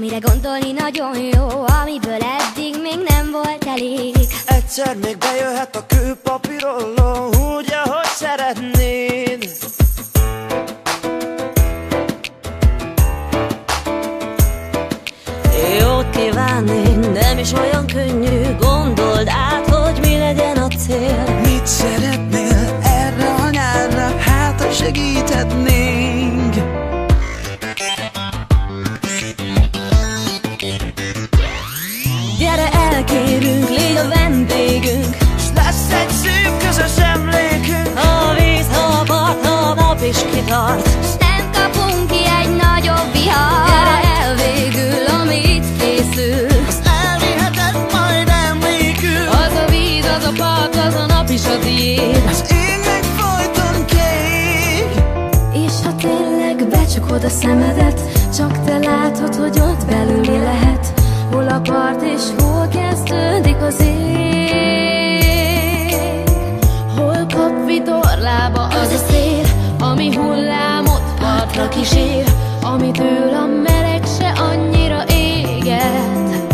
amire gondolni nagyon jó, amiből eddig még nem volt elég. Egyszer még bejöhet a kőpapírolló, úgy, ahogy szeretnéd. Jót kívánni nem is olyan könnyű, gondold át, hogy mi legyen a cél. Mit szeretnél erre a nyárra, hát ha segíthetnénk? Gyere, elkérünk, légy a vendégünk, S lesz egy szép közös emlékünk. a víz, ha a part, ha a nap is kitart. S nem kapunk ki egy nagyobb vihar. Gyere el végül, ami itt készül. Azt elviheted majd emlékül. Az a víz, az a part, az a nap is a tiéd. Az ég meg folyton kék. És ha tényleg becsukod a szemedet, csak te látod, hogy ott belül mi lehet. Hol a part és hol kezdődik az ég. Hol kap vitorlába az a szél, ami hullámot partra kísér, amitől a meleg se annyira éget.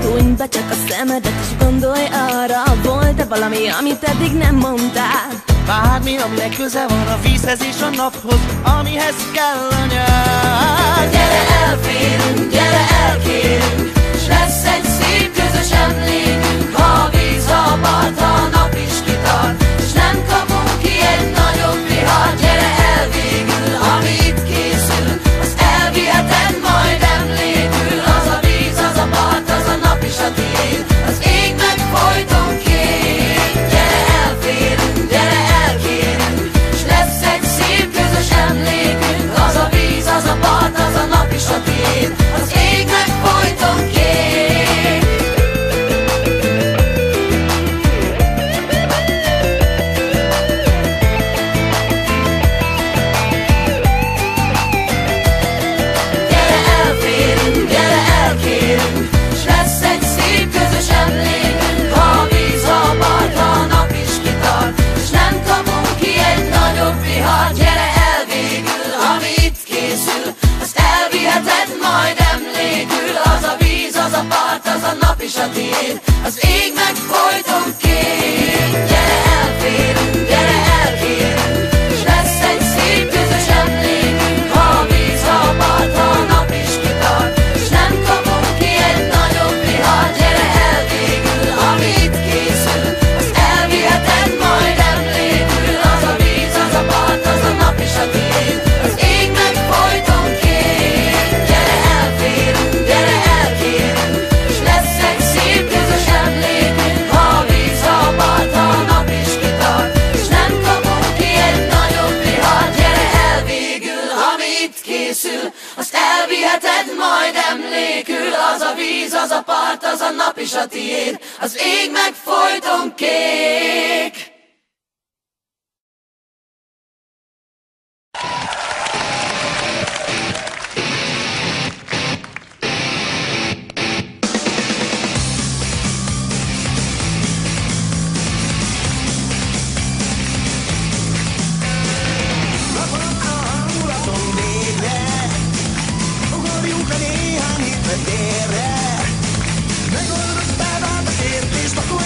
Huny be csak a szemedet és gondolj arra, volt-e valami, amit eddig nem mondtál? Bármi, aminek köze van a vízhez és a naphoz, amihez kell a nyár. Gyere, elférünk, gyere, elkérünk, s lesz egy szép közös emlékünk. Ha a víz, ha a part, ha a nap is kitart, s nem kapunk ki egy nagyobb vihar. Gyere el végül, ami itt készül, azt elviheted majd emlékül. Az a víz, az a part, az a nap is a tiéd, az ég meg folyton kék. Gyere, elférünk, gyere, elkérünk, s lesz egy szép közös emlékünk. Az a víz, az a part, az a nap is a tiéd, az ég meg folyton kék. Gyere, elférünk, gyere, elkérünk, s lesz egy szép közös emlékünk. Ha a víz, ha a part, ha a nap is kitart, s nem kapunk ki egy nagyobb vihar. Gyere el végül, ami itt készül, azt elviheted majd emlékül. Az a víz, az a part, az a nap is a tiéd, az ég meg folyton kék. Gyere, elférünk, gyere, elkérünk, s lesz egy szép közös emlékünk. Ha a víz, ha a part, ha a nap is kitart, s nem kapunk ki egy nagyobb vihar. Gyere el végül, ami itt készül, azt elviheted majd emlékül. Az a víz, az a part, az a nap is a tiéd, az ég meg folyton kék. Gyere, elférünk, gyere, elkérünk, s lesz egy szép közös emlékünk. Ha a víz, ha a part, ha a nap is kitart, s nem kapunk ki egy nagyobb vihar. Gyere el végül, ami itt készül, azt elviheted majd emlékül. Az a víz, az a part, az a nap is a tiéd, az ég meg folyton kék. Napolok a hangulatom végre, ugorjunk le néhány hétre délre. Megoldott felvált a kérdést, akkor